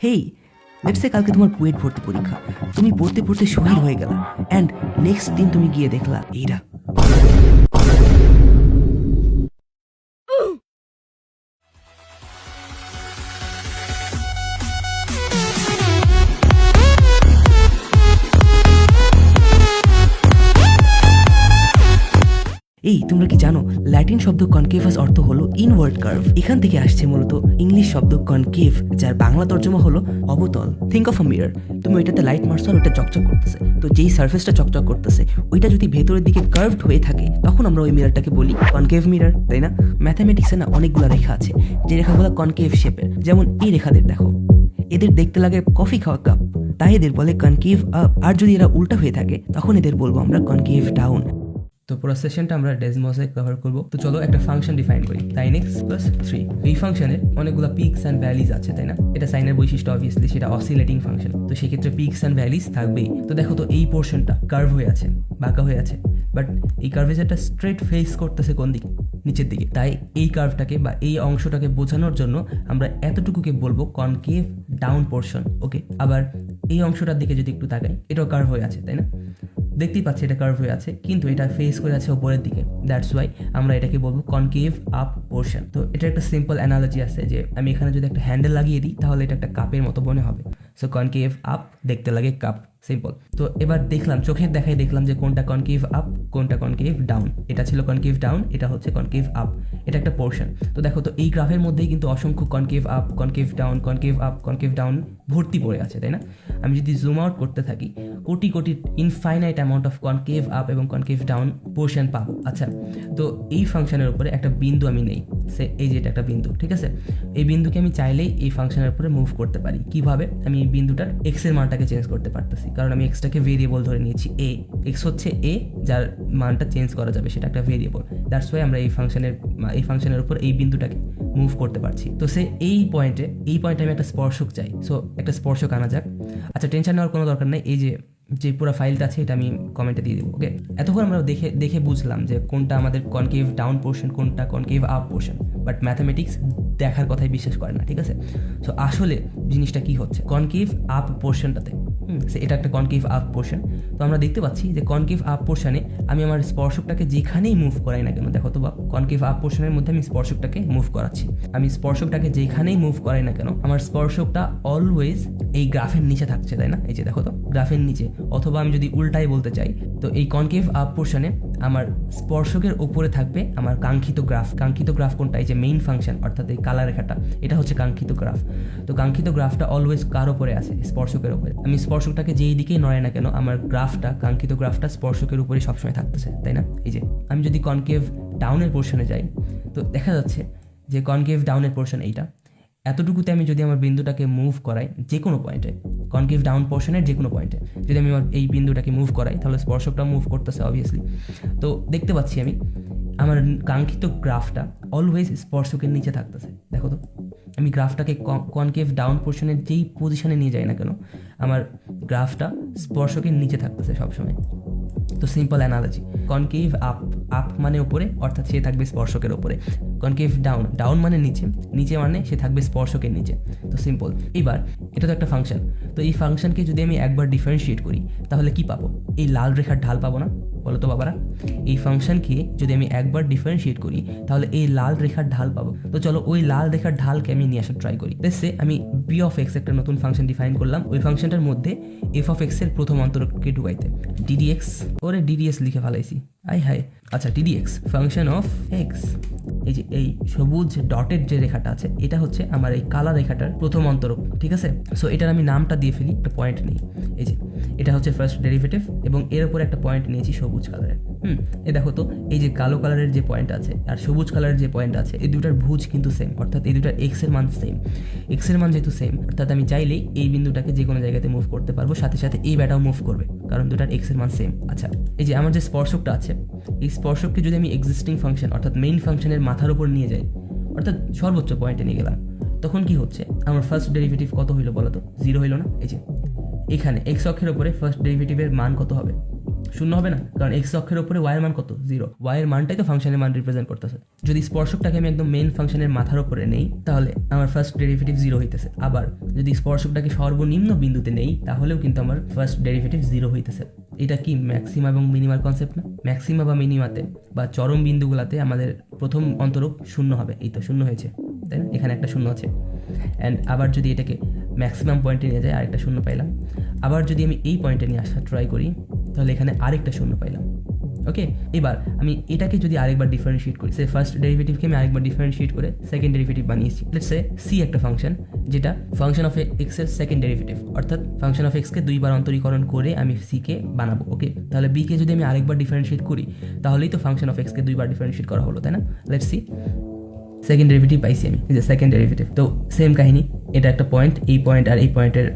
Hey, let's say কালকে তোমার বুয়েট ভর্তি পরীক্ষা, তুমি পড়তে পড়তে শহীদ হয়ে গেলা অ্যান্ড নেক্সট দিন তুমি গিয়ে দেখলা এইটা। এই তোমরা কি জানো ল্যাটিন শব্দ কনকেভাস অর্থ হলো ইনওয়ার্ড কার্ভ। এখান থেকে আসছে মূলত ইংলিশ শব্দ কনকেভ, যার বাংলা তর্জমা হলো অবতল। থিঙ্ক অফ আ মিরর, তুমি ওইটাতে লাইট মারছো আর ওইটা চকচক করতেছে, তো যেই সার্ফেসটা চকচক করতেছে ওইটা যদি ভেতরের দিকে কার্ভড হয়ে থাকে তখন আমরা ওই মিররটাকে বলি কনকেভ মিরর, তাই না? ম্যাথামেটিক্সে না অনেকগুলো রেখা আছে যে রেখাগুলো কনকেভ শেপের, যেমন এই রেখাদের দেখো, এদের দেখতে লাগে কফি খাওয়া কাপ, তাই এদের বলে কনকেভ আপ। আর যদি এরা উল্টা হয়ে থাকে তখন এদের বলবো আমরা কনকেভ ডাউন। তো পুরো সেশনটা আমরা ডেসমসে কভার করবো। তো চলো একটা ফাংশন ডিফাইন করি, sin x + 3। এই ফাংশনের অনেকগুলো পিকস অ্যান্ড ভ্যালিজ আছে, তাই না? এটা সাইনের বৈশিষ্ট্য, অবভিয়াসলি সেটা অসিলেটিং ফাংশন, তো সেক্ষেত্রে পিকস অ্যান্ড ভ্যালিজ থাকবেই। তো দেখো তো এই পোর্শনটা কার্ভ হয়ে আছে, বাঁকা হয়ে আছে, বাট এই কার্ভেজারটা স্ট্রেট ফেস করতেছে কোন দিকে? নিচের দিকে। তাই এই কার্ভটাকে বা এই অংশটাকে বোঝানোর জন্য আমরা এতটুকুকে বলবো কনকেভ ডাউন পোর্শন। ওকে, আবার এই অংশটার দিকে যদি একটু তাকাই, এটাও কার্ভ হয়ে আছে, তাই না? দেখতেই পাচ্ছি এটা কার্ভ হয়ে আছে, কিন্তু এটা ফেস করে আছে উপরের দিকে, দ্যাটস ওয়াই আমরা এটাকে বলবো কনকেভ আপ পোর্শন। তো এটা একটা সিম্পল অ্যানালজি আছে যে আমি এখানে যদি একটা হ্যান্ডেল লাগিয়ে দিই তাহলে এটা একটা কাপের মতো মনে হবে। সো কনকেভ আপ দেখতে লাগে কাপ, সিম্পল। তো এবার দেখলাম, চোখের দেখাই দেখলাম যে কোনটা কনকেভ আপ কোনটা কনকেভ ডাউন। এটা ছিল কনকেভ ডাউন, এটা হচ্ছে কনকেভ আপ, এটা একটা পোর্শন। তো দেখো তো এই গ্রাফের মধ্যেই কিন্তু অসংখ্য concave up, concave down, concave up, concave down ভর্তি পড়ে আছে, তাই না? আমি যদি জুম আউট করতে থাকি crore crore infinite amount of concave up এবং কনকেভ ডাউন পোর্শন পাবো। আচ্ছা, তো এই ফাংশনের উপরে একটা বিন্দু আমি নেই, সে এই যে এটা একটা বিন্দু, ঠিক আছে? এই বিন্দুকে আমি চাইলেই এই ফাংশনের উপরে মুভ করতে পারি। কিভাবে? আমি এই বিন্দুটার এক্স এর মানটাকে চেঞ্জ করতে পারতেছি, কারণ আমি এক্সটাকে ভেরিয়েবল ধরে নিয়েছি এ। এক্স হচ্ছে এ, যার মানটা চেঞ্জ করা যাবে, সেটা একটা ভেরিয়েবল। দ্যাটস ওয়াই আমরা এই ফাংশনের উপর এই বিন্দুটাকে মুভ করতে পারছি। তো সে এই পয়েন্টে আমি একটা স্পর্শক চাই, সো একটা স্পর্শক আনা যাক। আচ্ছা, টেনশন নেওয়ার কোনো দরকার নেই, এই যে পুরো ফাইলটা আছে এটা আমি কমেন্টে দিয়ে দেবো। ওকে, এতক্ষণ আমরা দেখে বুঝলাম যে কোনটা আমাদের কনকেভ ডাউন পোর্শন, কোনটা concave up portion, but mathematics দেখার কথাই বিশ্বাস করে না, ঠিক আছে? সো আসলে জিনিসটা কি হচ্ছে কনকেভ আপ পোর্শনটাতে, এটা একটা কনকেভ আপ পোর্শন। তো আমরা দেখতে পাচ্ছি যে কনকেভ আপ পোর্শনে আমি আমার স্পর্শকটাকে যেখানেই মুভ করাই না কেন, দেখো তো বা কনকেভ আপ পোর্শনের মধ্যে আমি স্পর্শকটাকে মুভ করাচ্ছি। আমি স্পর্শকটাকে যেখানেই মুভ করাই না কেন আমার স্পর্শকটা অলওয়েজ এই গ্রাফের নিচে থাকছে, তাই না? এই যে দেখো তো গ্রাফের নিচে, অথবা আমি যদি উল্টাই বলতে চাই, তো এই কনকেভ আপ পোর্শনে আমার স্পর্শকের উপরে থাকবে আমার কাঙ্ক্ষিত গ্রাফ। কাঙ্ক্ষিত গ্রাফ কোনটা? এই যে মেইন ফাংশন, অর্থাৎ এই কালা রেখাটা, এটা হচ্ছে কাঙ্ক্ষিত গ্রাফ। তো কাঙ্ক্ষিত গ্রাফটা অলওয়েজ কার উপরে আছে? স্পর্শকের উপরে। আমি স্পর্শকটাকে যেই দিকেই নড়াই না কেন আমার গ্রাফটা, কাঙ্ক্ষিত গ্রাফটা স্পর্শকের উপরে সবসময় থাকতেছে, তাই না? এই যে আমি যদি কনকেভ ডাউনের পোর্শনে যাই, তো দেখা যাচ্ছে যে কনকেভ ডাউনের পোর্শন এইটা, এতটুকুতে আমি যদি আমার বিন্দুটাকে মুভ করাই যে কোনো পয়েন্টে, কনকেভ ডাউন পোর্শনের যে কোনো পয়েন্টে যদি আমি এই বিন্দুটাকে মুভ করাই তাহলে স্পর্শকটা মুভ করতেছে অবভিয়াসলি। তো দেখতে পাচ্ছি আমি আমার কাঙ্ক্ষিত গ্রাফটা অলওয়েজ স্পর্শকের নিচে থাকতেছে। দেখো তো আমি গ্রাফটাকে কনকেভ ডাউন পোর্শনের যেই পজিশনে নিয়ে যাই না কেন আমার গ্রাফটা স্পর্শকের নিচে থাকতেছে সবসময়। তো simple analogy, concave up, up মানে উপরে, অর্থাৎ সে থাকবে স্পর্শকের উপরে। কনকেভ ডাউন, ডাউন মানে নিচে, নিচে মানে সে থাকবে স্পর্শকের নিচে। তো সিম্পল। এবার এটা তো একটা ফাংশন, তো এই ফাংশনকে যদি আমি একবার ডিফারেন্সিয়েট করি তাহলে কি পাবো? এই লাল রেখার ঢাল পাবো না? বলো তো বাবারা, এই ফাংশনকে যদি আমি একবার ডিফারেন্সিয়েট করি তাহলে এই লাল রেখার ঢাল পাবো। তো চলো ওই লাল রেখার ঢালকে আমি নিয়ে আসার ট্রাই করি। দেখছে আমি বি অফ এক্স একটা নতুন ফাংশন ডিফাইন করলাম, ওই ফাংশনটার মধ্যে এফ অফ এক্স এর প্রথম অন্তরকে ঢুকাইতে ডিডিএক্স, ওরে ডিডিএস লিখে ফেলাইছি, আই হাই। আচ্ছা, ডিডিএক্স ফাংশন অফ এক্স, এই যে এই সবুজ ডটের যে রেখাটা আছে এটা হচ্ছে আমার এই কালা রেখাটার প্রথম অন্তরক, ঠিক আছে? সো এটার আমি নামটা দিয়ে ফেলি, একটা পয়েন্ট নিই, এই যে এটা হচ্ছে ফার্স্ট ডেরিভেটিভ এবং এর উপরে একটা পয়েন্ট নিয়েছি সবুজ কালারের। এই দেখো তো এই যে কালো কালারের যে পয়েন্ট আছে আর সবুজ কালারের যে পয়েন্ট আছে এই দুটার ভুজ কিন্তু সেম, অর্থাৎ এই দুটার এক্স এর মান সেম। এক্স এর মান যেহেতু সেম, অর্থাৎ আমি চাইলেই এই বিন্দুটাকে যে কোনো জায়গাতে মুভ করতে পারবো, সাথে সাথে এই ব্যাটাও মুভ করবে কারণ দুটার এক্স এর মান সেম। আচ্ছা, এই যে আমার যে স্পর্শকটা আছে এই স্পর্শককে যদি আমি এক্সিস্টিং ফাংশন অর্থাৎ মেইন ফাংশনের মাথার উপর নিয়ে যাই, অর্থাৎ সর্বোচ্চ পয়েন্টে নিয়ে গেলাম, তখন কি হচ্ছে আমার ফার্স্ট ডেরিভেটিভ কত হইলো বলো তো? 0 হইলো না? এই যে এখানে এক্স অক্ষের উপরে ফার্স্ট ডেরিভেটিভের মান কত হবে? শূন্য হবে না, কারণ এক্স অক্ষের উপরে ওয়াইয়ের মান কত 0, ওয়াইয়ের মানটাই তো ফাংশনের মান রিপ্রেজেন্ট করতেছে। যদি স্পর্শকটাকে আমি একদম মেইন ফাংশনের মাথার উপরে নেই তাহলে আমার ফার্স্ট ডেরিভেটিভ 0 হইতেছে, আবার যদি স্পর্শকটাকে সর্বনিম্ন বিন্দুতে নেই তাহলেও কিন্তু আমার ফার্স্ট ডেরিভেটিভ 0 হইতেছে। এটা কি ম্যাক্সিমা এবং মিনিমার কনসেপ্ট না? ম্যাক্সিমা বা মিনিমাতে বা চরম বিন্দুগুলাতে আমাদের প্রথম অন্তরূপ শূন্য হবে, এই তো শূন্য হয়েছে, তাই না? এখানে একটা শূন্য আছে। অ্যান্ড আবার যদি এটাকে ম্যাক্সিমাম পয়েন্টে নিয়ে যায় আরেকটা শূন্য পাইলাম, আবার যদি আমি এই পয়েন্টে নিয়ে আসা ট্রাই করি তাহলে এখানে আরেকটা শূন্য পাইলাম। ওকে, এবার আমি এটাকে যদি আরেকবার ডিফারেন্সিয়েট করি, সে ফার্স্ট ডেরিভেটিভকে আমি আরেকবার ডিফারেন্সিয়েট করে সেকেন্ড ডেরিভেটিভ বানিয়েছি। লেটস সে সি একটা ফাংশন, যেটা ফাংশন অফ এক্স এর সেকেন্ড ডেরিভেটিভ, অর্থাৎ ফাংশন অফ এক্সকে দুইবার অন্তরীকরণ করে আমি সিকে বানাবো। ওকে, তাহলে বিকে যদি আমি আরেকবার ডিফারেন্সিয়েট করি তাহলেই তো ফাংশন অফ এক্সকে দুইবার ডিফারেন্সিয়েট করা হলো, তাই না? লেটস সি, সেকেন্ড ডেরিভেটিভ পাইছি আমি, এই যে সেকেন্ড ডেরিভেটিভ। তো সেম কাহিনী, এটা একটা পয়েন্ট, এই পয়েন্ট আর এই পয়েন্টের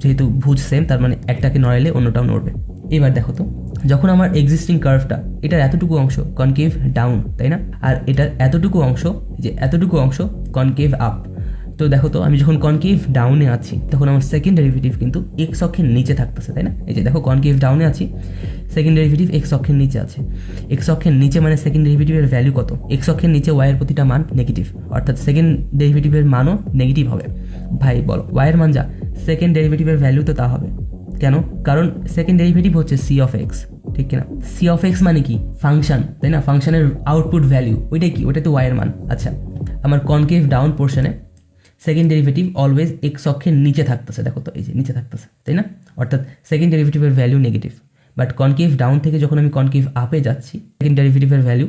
যেহেতু ভুজ সেম, তার মানে একটাকে নড়াইলে অন্যটাও নড়বে। এবার দেখো তো, যখন আমার এক্সিস্টিং কার্ভটা এটার এতটুকু অংশ কনকেভ ডাউন, তাই না, আর এটার এতটুকু অংশ, যে এতটুকু অংশ কনকেভ আপ, তো দেখো তো আমি যখন কনকেভ ডাউনে আছি তখন আমার সেকেন্ড ডেরিভেটিভ কিন্তু এক্স অক্ষের নিচে থাকতেছে, তাই না? এই যে দেখো কনকেভ ডাউনে আছি, সেকেন্ড ডেরিভেটিভ এক্স অক্ষের নিচে আছে। এক্স অক্ষের নিচে মানে সেকেন্ড ডেরিভেটিভের ভ্যালু কত? এক্স অক্ষের নিচে ওয়াইয়ের প্রতিটা মান নেগেটিভ, অর্থাৎ সেকেন্ড ডেরিভেটিভের মানও নেগেটিভ হবে। ভাই বলো, ওয়াইয়ের মান যা, সেকেন্ড ডেরিভেটিভের ভ্যালু তো তা হবে। কেন? কারণ সেকেন্ড ডেরিভেটিভ হচ্ছে সি অফ এক্স, ঠিক কিনা? সি অফ এক্স মানে কি? ফাংশন, তাই না? ফাংশনের আউটপুট ভ্যালু, ওইটাই কি? ওইটা তো ওয়াইয়ের মান। আচ্ছা, আমার কনকেভ ডাউন পোর্শনে সেকেন্ড ডেরিভেটিভ অলওয়েজ এক্স অক্ষের নিচে থাকতেছে, দেখো তো এই যে নিচে থাকতেছে, তাই না? অর্থাৎ সেকেন্ড ডেরিভেটিভের value negative. But concave down থেকে যখন আমি কনকেভ আপে যাচ্ছি সেকেন্ড ডেরিভেটিভের ভ্যালু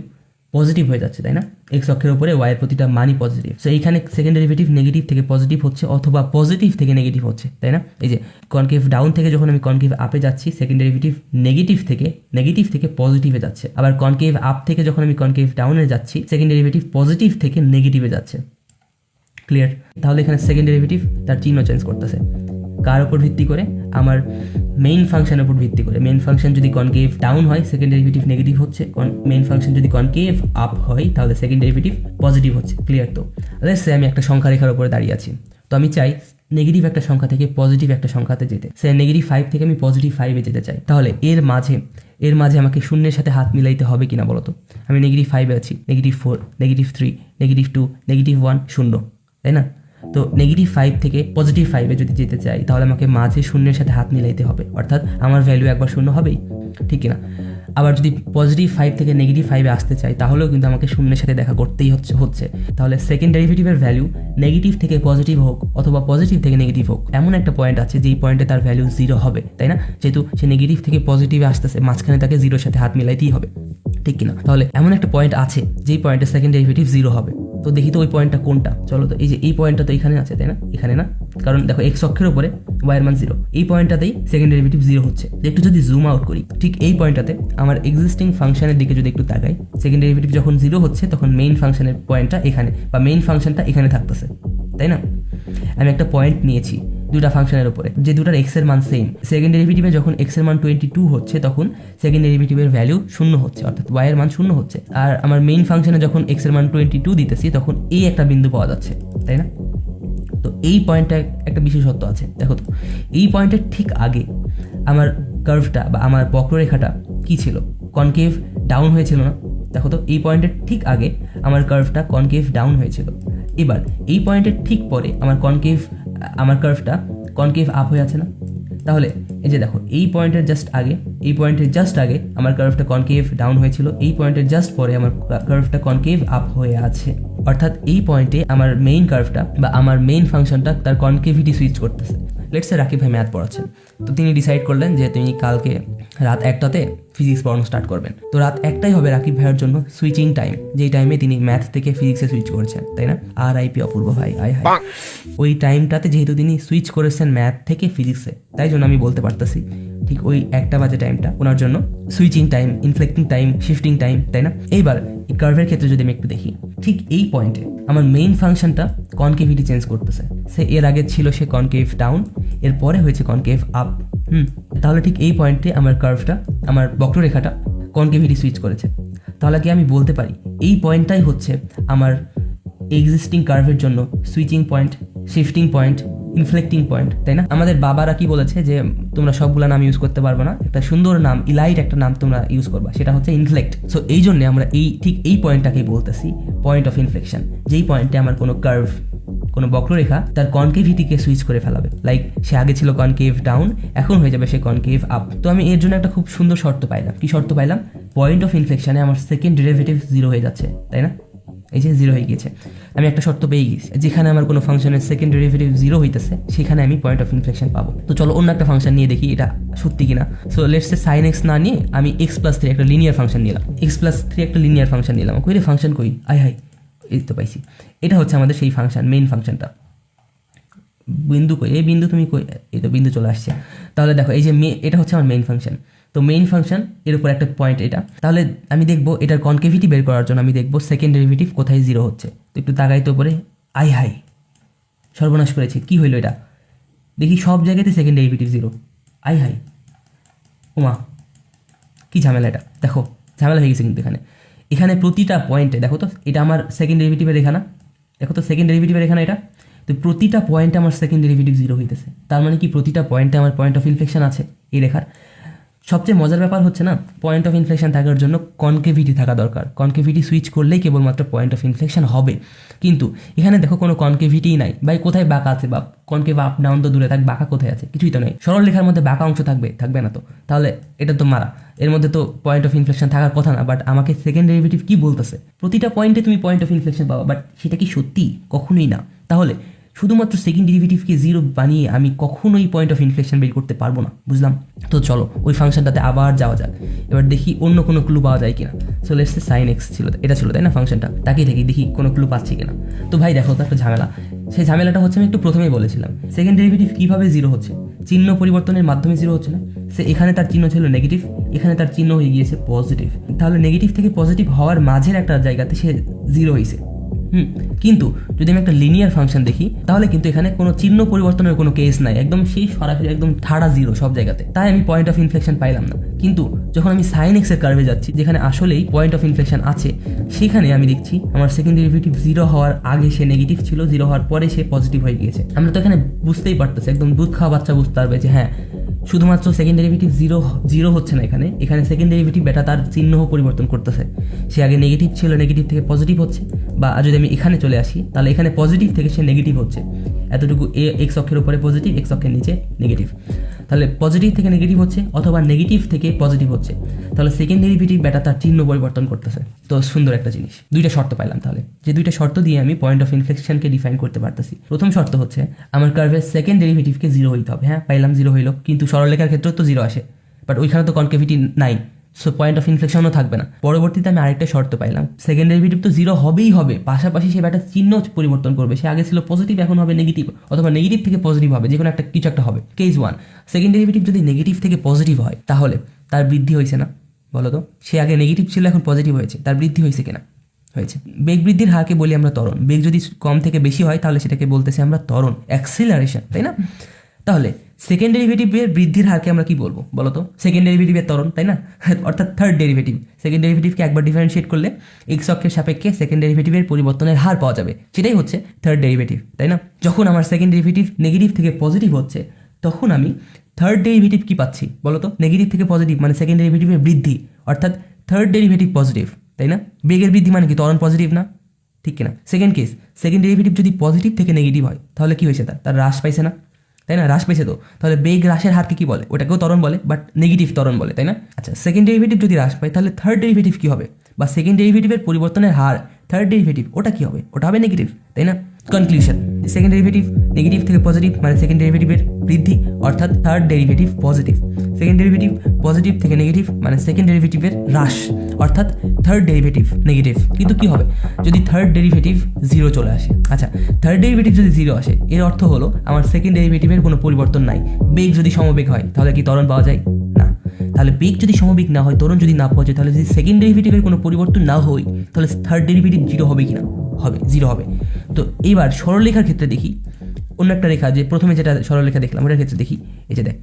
পজিটিভ হয়ে যাচ্ছে, তাই না? এক্স অক্ষের উপরে ওয়াইয়ের প্রতিটা মানই পজিটিভ। সো এইখানে সেকেন্ড ডেরিভেটিভ নেগেটিভ থেকে পজিটিভ হচ্ছে অথবা পজিটিভ থেকে নেগেটিভ হচ্ছে, তাই না? এই যে কনকেভ ডাউন থেকে যখন আমি কনকেভ আপে যাচ্ছি সেকেন্ড ডেরিভেটিভ নেগেটিভ থেকে পজিটিভে যাচ্ছে, আবার কনকেভ আপ থেকে যখন আমি কনকেভ ডাউনে যাচ্ছি সেকেন্ড ডেরিভেটিভ পজিটিভ থেকে নেগেটিভে যাচ্ছে। ক্লিয়ার? তাহলে এখানে সেকেন্ড ডেরিভেটিভ তার চিহ্ন চেঞ্জ করতেছে, কার উপর ভিত্তি করে? আমার মেইন ফাংশনের উপর ভিত্তি করে। মেইন ফাংশন যদি কনকেভ ডাউন হয় সেকেন্ড ডেরিভেটিভ নেগেটিভ হচ্ছে, মেইন ফাংশন যদি কনকেভ আপ হয় তাহলে সেকেন্ড ডেরিভেটিভ পজিটিভ হচ্ছে। ক্লিয়ার? তো লেটস সে আমি একটা সংখ্যা রেখার উপরে দাঁড়িয়ে আছি, তো আমি চাই নেগেটিভ একটা সংখ্যা থেকে পজিটিভ একটা সংখ্যাতে যেতে। সে নেগেটিভ 5 থেকে আমি পজিটিভ 5-এ যেতে চাই, তাহলে এর মাঝে আমাকে শূন্যের সাথে হাত মিলাইতে হবে কিনা বলো তো? আমি নেগেটিভ 5-এ আছি, নেগেটিভ 4, নেগেটিভ 3, নেগেটিভ 2, নেগেটিভ 1, শূন্য, তাই না? তো নেগেটিভ 5 থেকে পজিটিভ 5-এ যদি যেতে চাই তাহলে আমাকে মাঝে শূন্যের সাথে হাত মিলাইতে হবে, অর্থাৎ আমার ভ্যালু একবার শূন্য হবেই, ঠিক কিনা? আবার যদি পজিটিভ 5 থেকে নেগেটিভ 5-এ আসতে চাই তাহলেও কিন্তু আমাকে শূন্যের সাথে দেখা করতেই হচ্ছে। তাহলে সেকেন্ড ডেরিভেটিভের ভ্যালু নেগেটিভ থেকে পজিটিভ হোক অথবা পজিটিভ থেকে নেগেটিভ হোক, এমন একটা পয়েন্ট আছে যেই পয়েন্টে তার ভ্যালু 0 হবে, তাই না? যেহেতু সে নেগেটিভ থেকে পজিটিভে আসতেছে, মাঝখানে তাকে 0-এর সাথে হাত মিলাইতেই হবে, ঠিক কিনা? তাহলে এমন একটা পয়েন্ট আছে যেই পয়েন্টে সেকেন্ড ডেরিভেটিভ 0 হবে। তো দেখি তো ওই পয়েন্টটা কোনটা। চলো তো, এই যে এই পয়েন্টটা তো এখানে আছে, তাই না? এখানে না, কারণ দেখো এক্স অক্ষের উপরে ওয়াইয়ের মান 0, এই পয়েন্টটাতেই সেকেন্ড ডেরিভেটিভ 0 হচ্ছে। একটু যদি জুম আউট করি, ঠিক এই পয়েন্টটাতে আমার এক্সিস্টিং ফাংশনের দিকে যদি একটু তাকাই, সেকেন্ড ডেরিভেটিভ যখন 0 হচ্ছে তখন মেইন ফাংশনের পয়েন্টটা এখানে বা মেইন ফাংশনটা এখানে থাকতেছে, তাই না? আমি একটা পয়েন্ট নিয়েছি দুটা ফাংশনের উপরে, যে দুটার এক্স এর মান সেম। সেকেন্ড ডেরিভেটিভে যখন এক্স এর মান 22 হচ্ছে তখন সেকেন্ড ডেরিভেটিভের ভ্যালু 0 হচ্ছে, অর্থাৎ ওয়াই এর মান 0 হচ্ছে। আর আমার মেইন ফাংশনে যখন এক্স এর মান 22 দিতেছি তখন এই একটা বিন্দু পাওয়া যাচ্ছে, তাই না? তো এই পয়েন্টটা একটা বিশেষত্ব আছে। দেখো তো, এই পয়েন্টের ঠিক আগে আমার কার্ভটা বা আমার বক্ররেখাটা কি ছিল? কনকেভ ডাউন হয়েছিল না? দেখো তো, এই পয়েন্টের ঠিক আগে আমার কার্ভটা কনকেভ ডাউন হয়েছিল। এবার এই পয়েন্টের ঠিক পরে আমার কার্ভটা কনকেভ আপ হয়ে আছে না? তাহলে এই যে দেখো, এই পয়েন্টের জাস্ট আগে আমার কার্ভটা কনকেভ ডাউন হয়েছিল, এই পয়েন্টের জাস্ট পরে আমার কার্ভটা কনকেভ আপ হয়ে আছে। অর্থাৎ এই পয়েন্টে আমার মেইন কার্ভটা বা আমার মেইন ফাংশনটা তার কনকেভিটি সুইচ করতেছে। লেটস সে রাকিব ভাই ম্যাথ পড়াচ্ছেন, তো তিনি ডিসাইড করলেন যে তিনি কালকে রাত 1টাতে ফিজিক্স পড়ানো স্টার্ট করবেন। তো রাত 1টাই হবে রাকিব ভাইয়ের জন্য সুইচিং টাইম, যেই টাইমে তিনি ম্যাথ থেকে ফিজিক্সে সুইচ করেছেন, তাই না? RIP অপূর্ব ভাই, আয় হায়। ওই টাইমটাতে যেহেতু তিনি সুইচ করেছেন ম্যাথ থেকে ফিজিক্সে, তাই জন্য আমি বলতে পারতেছি ঠিক ওই 1টা বাজে টাইমটা ওনার জন্য switching time, inflecting time, shifting time, তাই না? এইবার এই কার্ভের ক্ষেত্রে যদি আমি একটু দেখি, ঠিক এই পয়েন্টে আমার মেইন ফাংশনটা কনকেভিটি চেঞ্জ করতেছে। সে এর আগে ছিল সে কনকেভ ডাউন, এরপরে হয়েছে কনকেভ আপ। তাহলে ঠিক এই পয়েন্টে আমার কার্ভটা, আমার বক্ররেখাটা কনকেভিটি সুইচ করেছে। তাহলে কি আমি বলতে পারি এই পয়েন্টটাই হচ্ছে আমার এক্সিস্টিং কার্ভের জন্য switching point, shifting point inflecting point, তাই না? আমাদের বাবারা কি বলেছে যে তোমরা সবগুলো নাম ইউজ করতে পারবে না, একটা সুন্দর নাম, ইলাইট একটা নাম তোমরা ইউজ করবা, সেটা হচ্ছে ইনফ্লেক্ট। সো এই জন্য আমরা ঠিক এই পয়েন্টটাকেই বলতেছি পয়েন্ট অফ ইনফ্লেকশন, যেই পয়েন্টে আমার কোনো কার্ভ, কোনো বক্ররেখা তার কনকেভিটিকে সুইচ করে ফেলাবে। লাইক সে আগে ছিল কনকেভ ডাউন, এখন হয়ে যাবে সে কনকেভ আপ। তো আমি এর জন্য একটা খুব সুন্দর শর্ত পাইলাম। কি শর্ত পাইলাম? পয়েন্ট অফ ইনফ্লেকশনে আমার সেকেন্ড ডেরিভেটিভ 0 হয়ে যাচ্ছে, তাই না? এই যে 0 হয়ে গিয়েছে, আমি একটা শর্ত পেয়ে গেছি, যেখানে আমার কোনো ফাংশনের সেকেন্ড ডেরিভেটিভ 0 হইতেছে সেখানে আমি পয়েন্ট অফ ইনফ্লেকশন পাবো। তো চলো অন্য একটা ফাংশন নিয়ে দেখি এটা সত্যি কিনা। So let's say sin x না নিয়ে আমি x+3 একটা লিনিয়ার ফাংশন নিলাম, x+3 একটা লিনিয়ার ফাংশন নিলাম। কই রে ফাংশন কই? হাই এই তো পাইছি। এটা হচ্ছে আমাদের সেই ফাংশন, মেইন ফাংশনটা। বিন্দু কই? এই বিন্দু তুমি কই? এই তো বিন্দু চলে আসছে। তাহলে দেখো এই যে এটা হচ্ছে আমার মেইন ফাংশন। তো মেইন ফাংশন এর উপর একটা পয়েন্ট এটা। তাহলে আমি দেখবো এটার কনকেভিটি বের করার জন্য আমি দেখবো সেকেন্ড ডেরিভেটিভ কোথায় 0 হচ্ছে। তো একটু তাকাই তো উপরে, হাই সর্বনাশ করেছে। কি হইলো এটা? দেখি সব জায়গাতে সেকেন্ড ডেরিভেটিভ 0। হাই ওমা, কি ঝামেলা এটা! দেখো ঝামেলা হয়ে গেছে কিন্তু এখানে প্রতিটা পয়েন্টে দেখো তো, এটা আমার সেকেন্ড ডেরিভেটিভের রেখা না? দেখো তো সেকেন্ড ডেরিভেটিভের রেখা না এটা? তো প্রতিটা পয়েন্টে আমার সেকেন্ড ডেরিভেটিভ 0 হইতেছে। তার মানে কি প্রতিটা পয়েন্টে আমার পয়েন্ট অফ ইনফ্লেকশন আছে এই রেখার। সবচেয়ে মজার ব্যাপার হচ্ছে না, পয়েন্ট অফ ইনফ্লেকশন থাকার জন্য কনকেভিটি থাকা দরকার। কনকেভিটি সুইচ করলেই কেবলমাত্র পয়েন্ট অফ ইনফ্লেকশন হবে। কিন্তু এখানে দেখো কোনো কনকেভিটিই নাই। ভাই কোথায় বাঁকা আছে? বা কনকেভ আপ ডাউন তো দূরে থাক, বাঁকা কোথায় আছে? কিছুই তো নেই। সরল রেখার মধ্যে বাঁকা অংশ থাকবে না তো? তাহলে এটা তো মারা, এর মধ্যে তো পয়েন্ট অফ ইনফ্লেকশন থাকার কথা না। বাট আমাকে সেকেন্ড ডেরিভেটিভ কি বলতেছে? প্রতিটা পয়েন্টে তুমি পয়েন্ট অফ ইনফ্লেকশন পাবা। বাট সেটা কি সত্যি? কখনোই না। তাহলে শুধুমাত্র সেকেন্ড ডেরিভেটিভকে 0 বানিয়ে আমি কখনোই পয়েন্ট অফ ইনফ্লেকশন বের করতে পারবো না, বুঝলাম? তো চলো ওই ফাংশনটাতে আবার যাওয়া যাক। এবার দেখি অন্য কোনো ক্লু পাওয়া যায় কিনা। So let's say sin x ছিল, এটা ছিল তাই না ফাংশনটা? তাকিয়ে দেখি কোনো ক্লু পাচ্ছি কিনা। তো ভাই দেখো তো একটা ঝামেলা। সেই ঝামেলাটা হচ্ছে আমি একটু প্রথমেই বলেছিলাম, সেকেন্ড ডেরিভেটিভ কিভাবে 0 হচ্ছে? চিহ্ন পরিবর্তনের মাধ্যমে 0 হচ্ছে না। সে এখানে তার চিহ্ন ছিল নেগেটিভ, এখানে তার চিহ্ন হয়ে গিয়েছে পজিটিভ। তাহলে নেগেটিভ থেকে পজিটিভ হওয়ার মাঝের একটা জায়গাতে সে 0 হয়েছে। কিন্তু যদি আমি একটা লিনিয়ার ফাংশন দেখি তাহলে কিন্তু এখানে কোনো চিহ্ন পরিবর্তনের কোনো কেস নাই, একদম সেই সরাসরি একদম ঠাড়া 0 সব জায়গাতে। তাই আমি পয়েন্ট অফ ইনফ্লেকশন পাইলাম না। কিন্তু যখন আমি sin x এর কার্ভে যাচ্ছি, যেখানে আসলেই পয়েন্ট অফ ইনফ্লেকশন আছে, সেখানে আমি দেখছি আমার সেকেন্ড ডেরিভেটিভ 0 হওয়ার আগে সে নেগেটিভ ছিল, 0 হওয়ার পরে সে পজিটিভ হয়ে গিয়েছে। আমরা তো এখানে বুঝতেই পারতেছি, একদম দুধ খাওয়া বাচ্চা বুঝতে পারবে যে হ্যাঁ, শুধুমাত্র সেকেন্ড ডেরিভেটিভ 0 হচ্ছে না এখানে সেকেন্ড ডেরিভেটিভ এটা তার চিহ্ন পরিবর্তন করতেছে। সে আগে নেগেটিভ ছিল, নেগেটিভ থেকে পজিটিভ হচ্ছে। বা যদি আমি এখানে চলে আসি তাহলে এখানে পজিটিভ থেকে সে নেগেটিভ হচ্ছে। এতটুকু এক্স অক্ষের উপরে পজিটিভ, এক্স অক্ষের নিচে নেগেটিভ। তাহলে পজিটিভ থেকে নেগেটিভ হচ্ছে অথবা নেগেটিভ থেকে পজিটিভ হচ্ছে। তাহলে সেকেন্ড ডেরিভেটিভ এটা তার চিহ্ন পরিবর্তন করতেছে। তো সুন্দর একটা জিনিস, দুইটা শর্ত পাইলাম। তাহলে যে দুইটা শর্ত দিয়ে আমি পয়েন্ট অফ ইনফ্লেকশনকে ডিফাইন করতে পারতেছি। প্রথম শর্ত হচ্ছে আমার কার্ভের সেকেন্ড ডেরিভেটিভকে 0 হইতে হবে। হ্যাঁ পাইলাম, 0 হইলো। কিন্তু সরলরেখার ক্ষেত্রেও তো 0 আসে, বাট ওইখানে তো কনকেভিটি নাই, সো পয়েন্ট অফ ইনফ্লেকশনও থাকবে না। পরবর্তীতে আমি আরেকটা শর্ত পাইলাম, সেকেন্ড ডেরিভেটিভ তো 0 হবেই হবে, পাশাপাশি সে একটা চিহ্ন পরিবর্তন করবে। সে আগে ছিল পজিটিভ, এখন হবে নেগেটিভ, অথবা নেগেটিভ থেকে পজিটিভ হবে, যে কোনো একটা কিছু একটা হবে। কেস 1, সেকেন্ড ডেরিভেটিভ যদি নেগেটিভ থেকে পজিটিভ হয় তাহলে তার বৃদ্ধি হয়েছে না? বলো তো, সে আগে নেগেটিভ ছিল এখন পজিটিভ হয়েছে, তার বৃদ্ধি হয়েছে কিনা? হয়েছে। বেগ বৃদ্ধির হারকে বলি আমরা ত্বরণ। বেগ যদি কম থেকে বেশি হয় তাহলে সেটাকে বলতেছি আমরা ত্বরণ, অ্যাক্সিলারেশন, তাই না? তাহলে সেকেন্ড ডেরিভেটিভের বৃদ্ধির হারকে আমরা কি বলবো বলো তো? সেকেন্ড ডেরিভেটিভের ত্বরণ, তাই না? অর্থাৎ থার্ড ডেরিভেটিভ। সেকেন্ড ডেরিভেটিভকে একবার ডিফারেন্সিয়েট করলে এক্স অক্ষের সাপেক্ষে সেকেন্ড ডেরিভেটিভের পরিবর্তনের হার পাওয়া যাবে, সেটাই হচ্ছে থার্ড ডেরিভেটিভ, তাই না? যখন আমার সেকেন্ড ডেরিভেটিভ নেগেটিভ থেকে পজিটিভ হচ্ছে তখন আমি থার্ড ডেরিভেটিভ কি পাচ্ছি বলো তো? নেগেটিভ থেকে পজিটিভ মানে সেকেন্ড ডেরিভেটিভের বৃদ্ধি, অর্থাৎ থার্ড ডেরিভেটিভ পজিটিভ, তাই না? বেগের বৃদ্ধি মানে কি? ত্বরণ পজিটিভ না? ঠিক কিনা? সেকেন্ড কেস, সেকেন্ড ডেরিভেটিভ যদি পজিটিভ থেকে নেগেটিভ হয় তাহলে কি হয়েছে? তার হ্রাস পাইছে না, তাই না? হ্রাস পেয়েছে। তো তাহলে বেগ হ্রাসের হারকে কি বলে? ওটাকেও ত্বরণ বলে, বাট নেগেটিভ ত্বরণ বলে, তাই না? আচ্ছা, সেকেন্ড ডেরিভেটিভ যদি হ্রাস পায় তাহলে থার্ড ডেরিভেটিভ কি হবে? বা সেকেন্ড ডেরিভেটিভের পরিবর্তনের হার থার্ড ডেরিভেটিভ ওটা কি হবে? ওটা হবে নেগেটিভ, তাই না? কনক্লুশন, সেকেন্ড ডেরিভেটিভ নেগেটিভ থেকে পজিটিভ মানে সেকেন্ড ডেরিভেটিভের বৃদ্ধি, অর্থাৎ third derivative positive. Second derivative positive থেকে নেগেটিভ মানে সেকেন্ড ডেরিভেটিভের হ্রাস, অর্থাৎ থার্ড ডেরিভেটিভ নেগেটিভ। কিন্তু কি হবে যদি থার্ড ডেরিভেটিভ 0 চলে আসে? আচ্ছা, থার্ড ডেরিভেটিভ যদি 0 আসে এর অর্থ হলো আমার সেকেন্ড ডেরিভেটিভের কোনো পরিবর্তন নাই। বেগ যদি সমবেগ হয় তাহলে কি ত্বরণ পাওয়া যায়? না। তাহলে বেগ যদি সমবেগ না হয়, ত্বরণ যদি না পাওয়া যায়, তাহলে যদি সেকেন্ড ডেরিভেটিভের কোনো পরিবর্তন না হয় তাহলে থার্ড ডেরিভেটিভ 0 হবে কিনা? হবে, 0 হবে। তো এইবার সরলরেখার ক্ষেত্রে দেখি অন্য একটা রেখা, যে প্রথমে যেটা সরলরেখা দেখলাম ওটার ক্ষেত্রে দেখি। এই যে দেখ,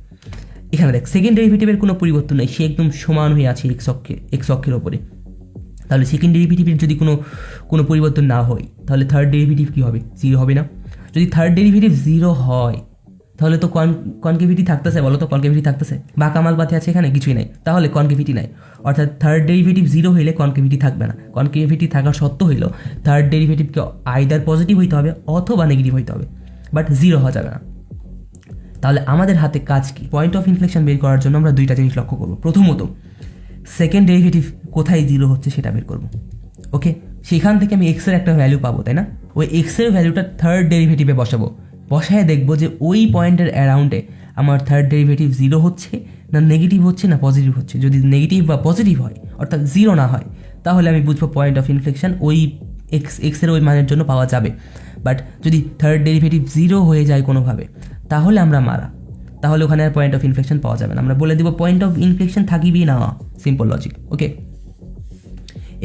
এখানে দেখ সেকেন্ড ডেরিভেটিভের কোনো পরিবর্তন নেই, সে একদম সমান হয়ে আছে এক্স অক্ষের ওপরে। তাহলে সেকেন্ড ডেরিভেটিভের যদি কোনো পরিবর্তন না হয় তাহলে থার্ড ডেরিভেটিভ কী হবে? 0 হবে না? যদি থার্ড ডেরিভেটিভ 0 হয় তাহলে তো কনকেভিটি থাকতেছে, বলো তো কনকেভিটি থাকতেছে? বাঁকা মালপাতি আছে এখানে? কিছুই নাই, তাহলে কনকেভিটি নাই। অর্থাৎ থার্ড ডেরিভেটিভ 0 হইলে কনকেভিটি থাকবে না। কনকেভিটি থাকার সত্ত্ব হইল থার্ড ডেরিভেটিভকে আইদার পজিটিভ হইতে হবে অথবা নেগেটিভ হইতে হবে, বাট 0 হওয়া যাবে না। তাহলে আমাদের হাতে কাজ কি? পয়েন্ট অফ ইনফ্লেকশন বের করার জন্য আমরা দুইটা জিনিস লক্ষ্য করবো। প্রথমত সেকেন্ড ডেরিভেটিভ কোথায় 0 হচ্ছে সেটা বের করবো। ওকে, সেখান থেকে আমি এক্সের একটা ভ্যালু পাবো, তাই না? ওই এক্সের ভ্যালুটা থার্ড ডেরিভেটিভে বসাবো, বসায় দেখবো যে ওই পয়েন্টের অ্যারাউন্ডে আমার থার্ড ডেরিভেটিভ 0 হচ্ছে না নেগেটিভ হচ্ছে না পজিটিভ হচ্ছে। যদি নেগেটিভ বা পজিটিভ হয়, অর্থাৎ 0 না হয়, তাহলে আমি বুঝবো পয়েন্ট অফ ইনফ্লেকশন ওই এক্সের ওই মানের জন্য পাওয়া যাবে। বাট যদি থার্ড ডেরিভেটিভ 0 হয়ে যায় কোনোভাবে, তাহলে আমরা মারা, তাহলে ওখানে আর পয়েন্ট অফ ইনফ্লেকশন পাওয়া যাবে না। আমরা বলে দিব পয়েন্ট অফ ইনফ্লেকশন থাকিবই না, সিম্পল লজিক। ওকে,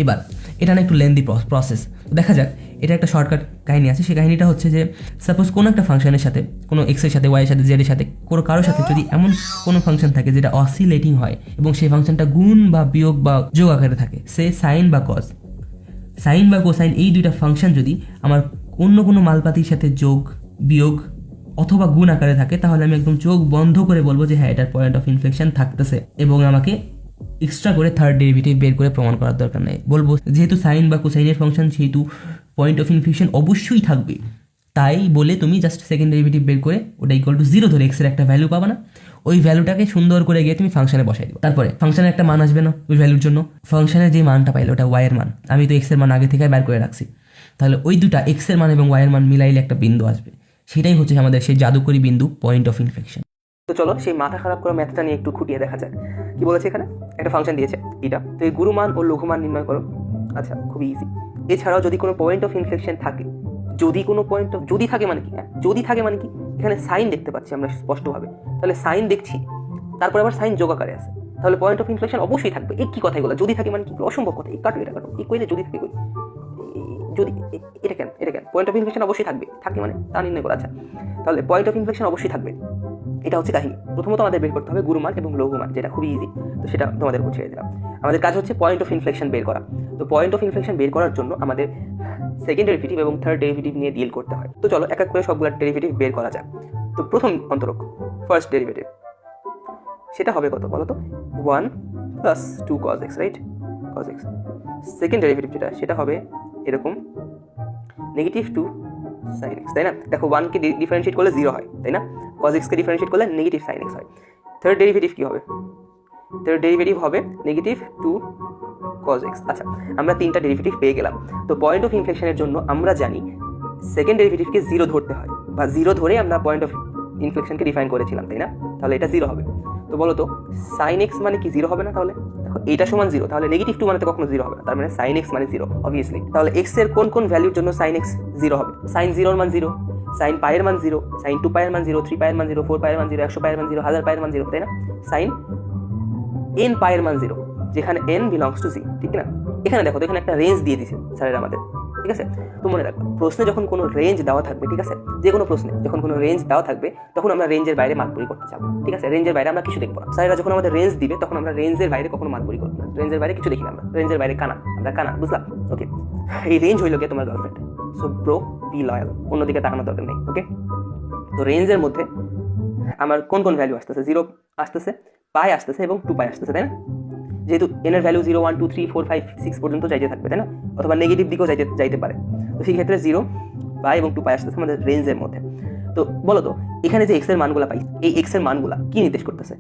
এবার এটা না একটু লেন্দি প্রসেস, দেখা যাক। এটা একটা শর্টকাট কাহিনী আছে। সেই কাহিনীটা হচ্ছে যে সাপোজ কোনো একটা ফাংশনের সাথে, কোনো এক্সের সাথে, ওয়াইয়ের সাথে, জেডের সাথে, কোনো কারোর সাথে যদি এমন কোনো ফাংশন থাকে যেটা অসিলেটিং হয় এবং সেই ফাংশনটা গুণ বা বিয়োগ বা যোগ আকারে থাকে, সে সাইন বা কজ, সাইন বা কোসাইন, এই দুইটা ফাংশন যদি আমার অন্য কোনো মালপাতির সাথে যোগ বিয়োগ অথবা গুণ আকারে থাকে, তাহলে আমি একদম চোখ বন্ধ করে বলবো যে হ্যাঁ এটার পয়েন্ট অফ ইনফ্লেকশন থাকতেছে, এবং আমাকে এক্সট্রা করে থার্ড ডেরিভেটিভ বের করে প্রমাণ করার দরকার নেই। বলবো যেহেতু সাইন বা কোসাইনের ফাংশন সেহেতু পয়েন্ট অফ ইনফ্লেকশন অবশ্যই থাকবে, তাই বলে তুমি জাস্ট সেকেন্ড ডেরিভেটিভ বের করে ওটা ইকুয়াল টু 0 ধরে এক্সের একটা ভ্যালু পাবা না, ওই ভ্যালুটাকে সুন্দর করে গিয়ে তুমি ফাংশনে বসাই দিও। তারপরে ফাংশনের একটা মান আসবে না ওই ভ্যালুর জন্য, ফাংশনের যে মানটা পাইলো ওটা ওয়াইয়ের মান, আমি তো এক্সের মান আগে থেকে বের করে রাখছি, তাহলে ওই দুটা এক্সের মান এবং ওয়াইয়ের মান মিলাইলে একটা বিন্দু আসবে, সেটাই হচ্ছে আমাদের সেই জাদুকরী বিন্দু পয়েন্ট অফ ইনফ্লেকশন। তো চলো সেই মাথা খারাপ করা ম্যাথটা নিয়ে একটু খুঁটিয়ে দেখা যাক। কি বলেছে এখানে? একটা ফাংশন দিয়েছে এটা, তো এই গুরুমান ও লঘুমান নির্ণয় করো। আচ্ছা, খুবই ইজি। এছাড়াও যদি কোনো পয়েন্ট অফ ইনফ্লেকশন থাকে, যদি কোনো পয়েন্ট অফ, যদি থাকে মানে কি, যদি থাকে মানে কি, এখানে সাইন দেখতে পাচ্ছি আমরা স্পষ্টভাবে, তাহলে সাইন দেখছি, তারপরে আবার সাইন যোগ আকারে আছে, তাহলে পয়েন্ট অফ ইনফ্লেকশন অবশ্যই থাকবে। এই কি কথা এগুলো? যদি থাকে মানে কি? অসম্ভব কথা। এই কাটো, এটা কাটো, এই কইলে যদি থাকে কই, যদি এটা কেন, এটা কেন? পয়েন্ট অফ ইনফ্লেকশন অবশ্যই থাকবে, থাকে মানে তা নির্ণয় করা। আচ্ছা, তাহলে পয়েন্ট অফ ইনফ্লেকশন অবশ্যই থাকবে, এটা হচ্ছে কাহিনী। প্রথমত আমাদের বের করতে হবে গুরুমান এবং লঘুমান, যেটা খুবই ইজি, তো সেটা তোমাদের বুঝিয়ে দিলাম। আমাদের কাজ হচ্ছে পয়েন্ট অফ ইনফ্লেকশন বের করা। তো পয়েন্ট অফ ইনফ্লেকশন বের করার জন্য আমাদের সেকেন্ড ডেরিভেটিভ এবং থার্ড ডেরিভেটিভ নিয়ে ডিল করতে হয়। তো চলো এক এক করে সবগুলো ডেরিভেটিভ বের করা যাক। তো প্রথম অন্তরক, ফার্স্ট ডেরিভেটিভ, সেটা হবে কত বলো তো? 1 plus 2 cos x, right? cos x। Second derivative যেটা, সেটা হবে এরকম নেগেটিভ 2 sin x, তাই না? দেখো 1 কে ডিফারেন্সিয়েট করলে 0 হয়, তাই না? cos x কে ডিফারেন্সিয়েট করলে নেগেটিভ sin x হয়। থার্ড ডেরিভেটিভ কি হবে? থার্ড ডেরিভেটিভ হবে নেগেটিভ 2 cos x। আচ্ছা, আমরা তিনটা ডেরিভেটিভ পেয়ে গেলাম। তো পয়েন্ট অফ ইনফ্লেকশনের জন্য আমরা জানি সেকেন্ড ডেরিভেটিভকে 0 ধরতে হয়, বা 0 ধরে আমরা পয়েন্ট অফ ইনফ্লেকশনকে ডিফাইন করেছিলাম, তাই না? তাহলে এটা 0 হবে। তো বলো তো sin x মানে কি 0 হবে না? তাহলে দেখো এটা সমান 0, তাহলে নেগেটিভ 2 মানে তো কখনো 0 হবে না, তার মানে sin x মানে 0 অবভিয়াসলি। তাহলে x এর কোন কোন ভ্যালুর জন্য sin x 0 হবে? sin 0 এর মান 0, sin পাই এর মান 0, sin 2 পাই এর মান 0, 3 পাই এর মান 0, 4 পাই এর মান 0, 100 পাই এর মান 0, 1000 পাই এর মান 0, তাই না? sin n পাই এর মান 0, যেখানে n বিলংস টু 0, ঠিক না? এখানে দেখো, এখানে একটা রেঞ্জ দিয়ে দিয়েছে স্যারের আমাদের, ঠিক আছে? তো মনে রাখবা, প্রশ্নে যখন কোনো রেঞ্জ দেওয়া থাকবে, ঠিক আছে, যে কোনো প্রশ্নে যখন কোনো রেঞ্জ দেওয়া থাকবে, তখন আমরা রেঞ্জের বাইরে মার্কপুরি করতে যাবো, ঠিক আছে? রেঞ্জের বাইরে আমরা কিছু দেখবো না। স্যারেরা যখন আমাদের রেঞ্জ দিবে, তখন আমরা রেঞ্জের বাইরে কখনো মার্কপুরি করবো না, রেঞ্জের বাইরে কিছু দেখি না আমরা, রেঞ্জের বাইরে কানা, আমরা কানা, বুঝলাম? ওকে, এই রেঞ্জ হইল গিয়ে তোমার girlfriend, so bro be loyal, অন্যদিকে তাকানোর দরকার নেই। ওকে, তো রেঞ্জের মধ্যে আমার কোন কোন ভ্যালু আসতেছে? 0 আসতেছে, পাই আসতেছে এবং 2 পাই আসতেছে, তাই না? যেহেতু n এর ভ্যালু 0 1 2 3 4 5 6 পর্যন্ত যাইতে থাকবে, তাই না? অথবা নেগেটিভ দিকেও যাইতে পারে। তো সেই ক্ষেত্রে 0 পাই এবং 2 পাই আসতেছে আমাদের রেঞ্জের মধ্যে। তো বলো তো এখানে যে x এর মানগুলো পাই, এই x এর মানগুলো কি নির্দেশ করতেছে?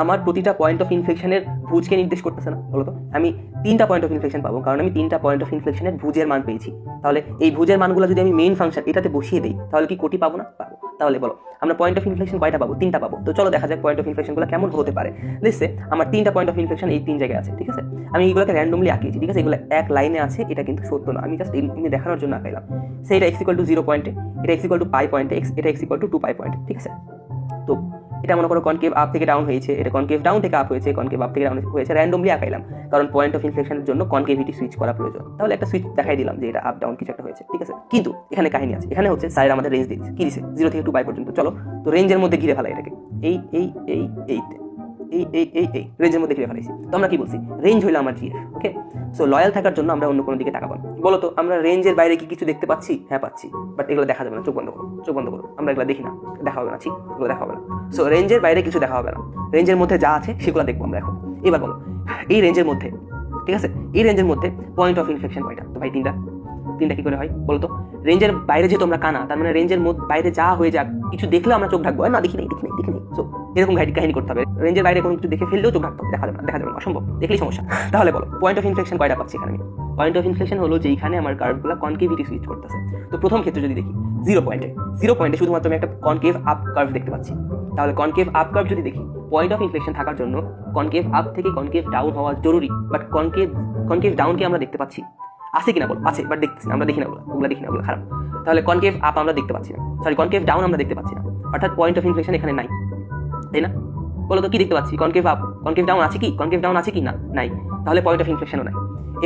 আমার প্রতিটা পয়েন্ট অফ ইনফ্লেকশনের ভুজকে নির্দেশ করতেছে না? বলো তো, আমি 3টা পয়েন্ট অফ ইনফ্লেকশন পাবো, কারণ আমি 3টা পয়েন্ট অফ ইনফ্লেকশনের ভুজের মান পেয়েছি। তাহলে এই ভুজের মানগুলো যদি আমি মেইন ফাংশন এটাতে বসিয়ে দিই, তাহলে কি কোটি পাবো না? পাবো। তাহলে বলো আমরা পয়েন্ট অফ ইনফ্লেকশন কয়টা পাবো? 3টা পাবো। তো চলো দেখা যাক পয়েন্ট অফ ইনফ্লেকশনগুলো কেমন হতে পারে। লিস্টে আমার 3টা পয়েন্ট অফ ইনফ্লেকশন এই 3 জায়গায় আছে, ঠিক আছে? আমি এগুলোকে র্যান্ডমলি আঁকিয়েছি, ঠিক আছে? এগুলো এক লাইনে আছে, এটা কিন্তু সত্য না, আমি জাস্ট এমনি দেখানোর জন্য আঁকাইলাম। সে এটা x = 0 পয়েন্টে, এটা x = পাই পয়েন্টে, এটা x = 2 পাই পয়েন্টে, ঠিক আছে? তো এটা মনে করো কনকেভ আপ থেকে ডাউন হয়েছে, এটা কনকেভ ডাউন থেকে আপ হয়েছে, কনকেভ আপ থেকে ডাউন হয়েছে, র্যান্ডমলি আঁকাইলাম, কারণ পয়েন্ট অফ ইনফ্লেকশনের জন্য কনকেভিটি সুইচ করা প্রয়োজন। তাহলে একটা সুইচ দেখাই দিলাম যে এটা আপ ডাউন কিছু একটা হয়েছে, ঠিক আছে? কিন্তু এখানে কাহিনী আছে, এখানে হচ্ছে স্যার আমাদের রেঞ্জ দিয়েছে, কি দিছে? 0 থেকে 2 পাই পর্যন্ত। চলো তো রেঞ্জের মধ্যে ঘিরে ফেলা এটাকে, এইতে এই রেঞ্জের মধ্যে ফিরে ফেলাইছি। তো আমরা কি বলছি, রেঞ্জ হইলো আমার জিএফ। ওকে, সো লয়াল থাকার জন্য আমরা অন্য কোনো দিকে তাকাবো না। বলো তো আমরা রেঞ্জের বাইরে কি কিছু দেখতে পাচ্ছি? হ্যাঁ পাচ্ছি, বাট এগুলো দেখা যাবে না। চোখ বন্ধ করো, চোখ বন্ধ করো, আমরা এগুলো দেখি না, দেখা হবে না, ঠিক এগুলো দেখা হবে না। সো রেঞ্জের বাইরে কিছু দেখা হবে না, রেঞ্জের মধ্যে যা আছে সেগুলো দেখবো আমরা এখন। এবার বলো এই রেঞ্জের মধ্যে, ঠিক আছে, এই রেঞ্জের মধ্যে পয়েন্ট অফ ইনফ্লেকশন কয়টা? তো ভাই তিনটা কি করে হয় বলো তো? রেঞ্জের বাইরে যেহেতু আমরা কানা, তার মানে রেঞ্জের বাইরে যা হয়ে যাক, কিছু দেখলে আমরা চোখ ঢাকবো, না দেখি নাই। সো এরকম কাহিনী করতে হবে। রেঞ্জের বাইরে কোনো কিছু দেখে ফেললেও চোখ ঢাকতে হবে, দেখা যাবে না, অসম্ভব, দেখলেই সমস্যা। তাহলে বলো পয়েন্ট অফ ইনফ্লেকশন কয়টা পাচ্ছি এখানে আমি? পয়েন্ট অফ ইনফ্লেকশন হলো যেখানে আমার কার্ভগুলো কনকেভিটি সুইচ করতেছে। তো প্রথম ক্ষেত্রে যদি দেখি 0 পয়েন্টে শুধুমাত্র আমি একটা কনকেভ আপ কার্ভ দেখতে পাচ্ছি। তাহলে কনকেভ আপ কার্ভ যদি দেখি, পয়েন্ট অফ ইনফ্লেকশন থাকার জন্য কনকেভ আপ থেকে কনকেভ ডাউন হওয়া জরুরি, বাট কনকেভ ডাউনকে আমরা দেখতে পাচ্ছি, আছে কিনা বলো? আছে, বাট দেখছি না, আমরা দেখি না, ওগুলো দেখি না, ওগুলো খারাপ। তাহলে কনকেভ আপ আমরা দেখতে পাচ্ছি না, সরি কনকেভ ডাউন আমরা দেখতে পাচ্ছি না, অর্থাৎ পয়েন্ট অফ ইনফ্লেকশন এখানে নাই, তাই না? বলো তো কি দেখতে পাচ্ছি? কনকেভ আপ, কনকেভ ডাউন আছে কি? কনকেভ ডাউন আছে কি? না, নাই। তাহলে পয়েন্ট অফ ইনফ্লেকশনও নাই।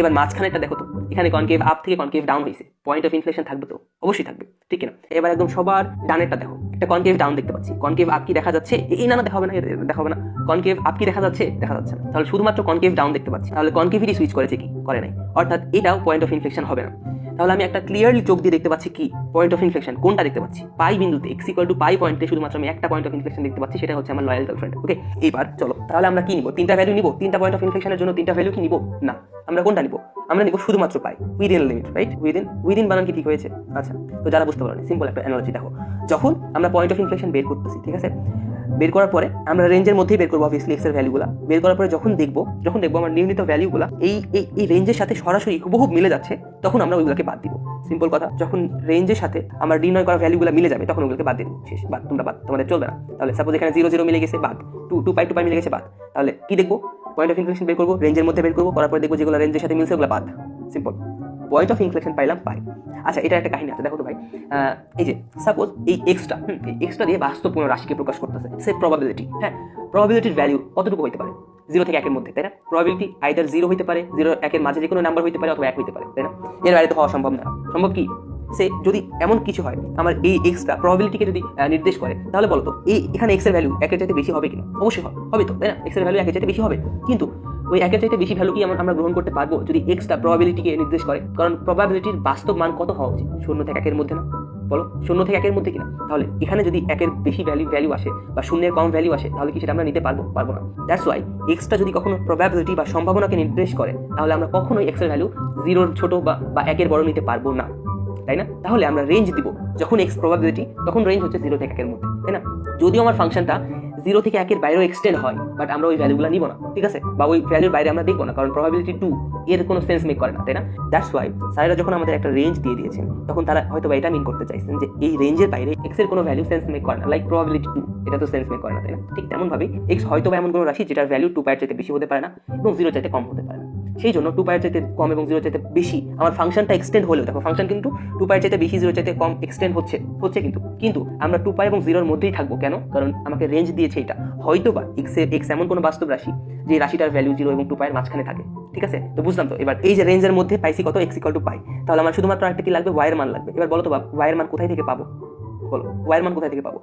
এবার মাঝখানেটা দেখো তো, এখানে কনকেভ আপ থেকে কনকেভ ডাউন হয়েছে, পয়েন্ট অফ ইনফ্লেকশন থাকবে তো? অবশ্যই থাকবে, ঠিক না? এবার একদম সবার ডানেরটা দেখো, একটা কনকেভ ডাউন দেখতে পাচ্ছি, কনকেভ আপ কি দেখা যাচ্ছে? এই না দেখা হবে না, দেখা হবে না। কনকেভ আপ কি দেখা যাচ্ছে? দেখা যাচ্ছে না। তাহলে শুধুমাত্র কনকেভ ডাউন দেখতে পাচ্ছি, তাহলে কনকেভিটি সুইচ করেছে কি? করে নাই, অর্থাৎ এটাও পয়েন্ট অফ ইনফ্লেকশন হবে না। তাহলে আমি একটা ক্লিয়ারলি চোখ দিয়ে দেখতে পাচ্ছি কি পয়েন্ট অফ ইনফ্লেকশন কোনটা দেখতে পাচ্ছি? পাই বিন্দুতে x = পাই পয়েন্টে শুধুমাত্র আমি একটা পয়েন্ট অফ ইনফ্লেকশন দেখতে পাচ্ছি, সেটা হচ্ছে আমার লয়াল গার্লফ্রেন্ড। ওকে, এবার চলো তাহলে আমরা কি নিব? তিনটা ভ্যালু নিব, তিনটা পয়েন্ট অফ ইনফ্লেকশনের জন্য তিনটা ভ্যালু কি নিব? না, আমরা কোনটা নিব? আমরা নিব শুধুমাত্র পাই, উইদিন লিমিট, রাইট? উইদিন বানান কি ঠিক হয়েছে? আচ্ছা, তো যারা বুঝতে পারেন সিম্পল একটা অ্যানালজি দেখো, যখন আমরা পয়েন্ট অফ ইনফ্লেকশন বের করতেছি, ঠিক আছে, বের করার পরে আমরা রেঞ্জের মধ্যেই বের করবো অবভিয়াসলি এক্স এর ভ্যালুগুলো। বের করার পরে যখন দেখবো আমার নির্ণীত ভ্যালুগুলো এই রেঞ্জের সাথে সরাসরি হুবহু মিলে যাচ্ছে, তখন আমরা ওইগুলোকে বাদ দিব। সিম্পল কথা, যখন রেঞ্জের সাথে আমার নির্ণয় করা ভ্যালুগুলো মিলে যাবে তখন ওগুলোকে বাদ দিব, শেষ, বাদ, তোমরা বাদ, তোমাদের চলবে না। তাহলে সাপোজ এখানে 0 0 মিলে গেছে, বাদ, 2 পাই মিলে গেছে, বাদ। তাহলে কি দেখবো? পয়েন্ট অফ ইনফ্লেকশন বের করবো, রেঞ্জের মধ্যে বের করবো, করার পরে দেখবো যেগুলো রেঞ্জের সাথে মিলছে ওগুলো বাদ। সিম্পল, পয়েন্ট অফ ইনফ্লেকশন পাইলাম পাই। আচ্ছা, এটা একটা কাহিনী আছে, দেখো তো ভাই, এই যে সাপোজ এই এক্সটা দিয়ে বাস্তব কোনো রাশিকে প্রকাশ করতেছে, সে প্রবাবিলিটি। হ্যাঁ, প্রবাবিলিটির ভ্যালু কতটুকু হইতে পারে? 0 থেকে 1 এর মধ্যে, তাই না? প্রবাবিলিটি আইদার 0 হইতে পারে, 0 1 এর মাঝে যে কোনো নাম্বার হইতে পারে, অথবা 1 হইতে পারে, তাই না? এর বাইরে তো হওয়া সম্ভব না। সম্ভব কি? সে যদি এমন কিছু হয়, আমার এই এক্সটা প্রবাবিলিটিকে যদি নির্দেশ করে, তাহলে বলো তো এখানে এক্স এর ভ্যালু 1 এর চাইতে বেশি হবে কিনা? অবশ্যই হবে তো, তাই না? এক্স এর ভ্যালু 1 এর চাইতে বেশি হবে, কিন্তু ওই 1 এর চাইতে বেশি ভ্যালু কি আমরা গ্রহণ করতে পারবো যদি এক্সটা প্রবাবিলিটিকে নির্দেশ করে? কারণ প্রবাবিলিটির বাস্তব মান কত হওয়া উচিত? 0 থেকে 1 এর মধ্যে না? বলো, 0 থেকে 1 এর মধ্যে কিনা? তাহলে এখানে যদি 1 এর বেশি ভ্যালু আসে বা 0 এর কম ভ্যালু আসে, তাহলে কি সেটা আমরা নিতে পারবো না। দ্যাটস ওয়াই এক্সটা যদি কখনো প্রবাবিলিটি বা সম্ভাবনাকে নির্দেশ করে, তাহলে আমরা কখনোই এক্স এর ভ্যালু 0 ছোট বা 1 এর বড় নিতে পারবো না, তাই না? তাহলে আমরা রেঞ্জ দিব যখন এক্স প্রবাবিলিটি, তখন রেঞ্জ হচ্ছে 0 থেকে 1 এর মধ্যে, তাই না? যদিও আমার ফাংশনটা 0 থেকে 1 এর বাইরেও এক্সটেন্ড হয়, বাট আমরা ওই ভ্যালুগুলো নিব না, ঠিক আছে? বা ওই ভ্যালুর বাইরে আমরা দেখবো না, কারণ প্রবাবিলিটি 2 এর কোনো সেন্স মেক করে না, তাই না? দ্যাটস ওয়াই স্যারেরা যখন আমাদের একটা রেঞ্জ দিয়ে দিয়েছেন, তখন তারা হয়তো এটা মিন করতে চাইছেন যে এই রেঞ্জের বাইরে এক্স এর কোনো ভ্যালু সেন্স মেক করে না, লাইক প্রবাবিলিটি 2, এটা তো সেন্স মেক করে না, তাই না? ঠিক তেমন ভাবে এক্স হয়তো বা এমন কোনো রাশি যেটার ভ্যালু 2 পাইয়ের চাইতে বেশি হতে পারে না এবং 0 চাইতে কম হতে পারে না। সেই জন্য 2 পাইয়ের চাইতে কম এবং 0 চাইতে বেশি আমার ফাংশনটা এক্সটেন্ড হলেও, দেখো ফাংশন কিন্তু 2 পাইয়ের চাইতে বেশি, 0 চাইতে কম এক্সটেন্ড হচ্ছে কিন্তু আমরা 2 পাই এবং 0 এর মধ্যেই থাকবো। কেন? কারণ আমাকে রেঞ্জ দিয়েছে এটা, হয়তো বা এক্স এমন কোনো বাস্তব রাশি যে রাশিটার ভ্যালু 0 এবং 2 পাইয়ের মাঝখানে থাকে, ঠিক আছে? তো বুঝলাম তো। এবার এই যে রেঞ্জের মধ্যে পাইছি কত, x = পাই, তাহলে আমার শুধুমাত্র একটা কি লাগবে? y এর মান লাগবে। এবার বলো তো y এর মান কোথায় থেকে পাবো? বলো, y এর মান কোথায় থেকে পাবো?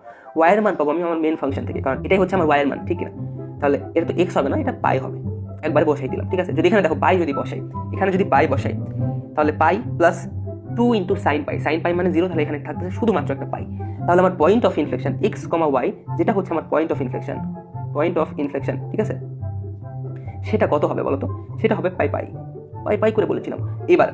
y এর মান পাবো আমি আমার মেইন ফাংশন থেকে, কারণ এটাই হচ্ছে আমার y এর মান, ঠিক না? তাহলে এটা তো x হবে না, এটা পাই হবে। একবারে বসাই দিলাম, ঠিক আছে? যদি এখানে দেখো পাই যদি বসাই, এখানে যদি পাই বসাই, তাহলে পাই প্লাস 2 × sin পাই মানে 0, তাহলে এখানে থাকতেছে শুধুমাত্র একটা পাই। তাহলে আমার point of inflection x, y, যেটা হচ্ছে আমার পয়েন্ট অফ ইনফ্লেকশন, ঠিক আছে? সেটা কত হবে বলো তো? সেটা হবে পাই করে বলেছিলাম। এবার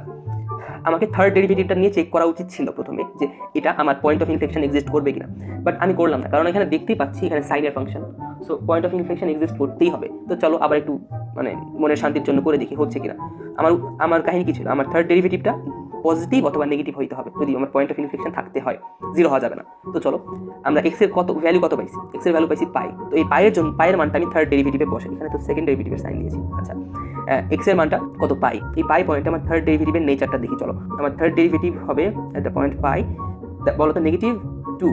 আমাকে থার্ড ডেরিভেটিভটা নিয়ে চেক করা উচিত ছিল প্রথমে, যে এটা আমার পয়েন্ট অফ ইনফ্লেকশন এক্সিস্ট করবে কিনা, বাট আমি করলাম না, কারণ এখানে দেখতেই পাচ্ছি এখানে সাইনের function, so point of inflection exist করতেই হবে। তো চলো আবার একটু মনের শান্তির জন্য করে দেখি হচ্ছে কিনা। আমার কাহিনী কি ছিল? আমার থার্ড ডেরিভেটিভটা পজিটিভ অথবা নেগেটিভ হইতে হবে যদি আমার পয়েন্ট অফ ইনফ্লেকশন থাকতে হয়, 0 হওয়া যাবে না। তো চলো আমরা এক্স এর ভ্যালু কত পাইছি? এক্স এর ভ্যালু পাইছি পাই। তো এই পাইয়ের মানটা আমি থার্ড ডেরিভেটিভে বসাই, এখানে তো সেকেন্ড ডেরিভেটিভের সাইন দিয়েছি। আচ্ছা, এক্স এর মানটা কত? পাই। এই পাই পয়েন্টে আমার থার্ড ডেরিভেটিভের নেচারটা দেখি। চলো, আমার থার্ড ডেরিভেটিভ হবে একটা পয়েন্ট পাই, বলো তো -2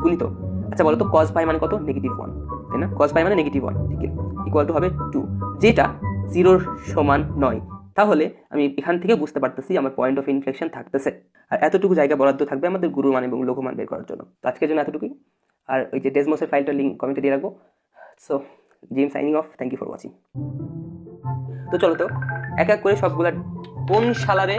গুণিত, আচ্ছা বলো তো cos পাই মানে কত? -1, তাই না? cos পাই মানে -1, ঠিক আছে, ইকুয়াল টু হবে 2, যেটা 0 সমান নয়। তাহলে আমি এখান থেকে বুঝতে পারতেছি আমার পয়েন্ট অফ ইনফ্লেকশন থাকতেছে, আর এতটুকু জায়গা বরাদ্দ থাকবে আমাদের গুরু মান এবং লঘু মান বের করার জন্য। তো আজকের জন্য এতটুকুই, আর ওই যে ডেসমোসের ফাইলটার লিঙ্ক কমেন্টে দিয়ে রাখবো। So Jim signing off, thank you for watching. তো চলো তো এক এক করে সবগুলা কোন সালারে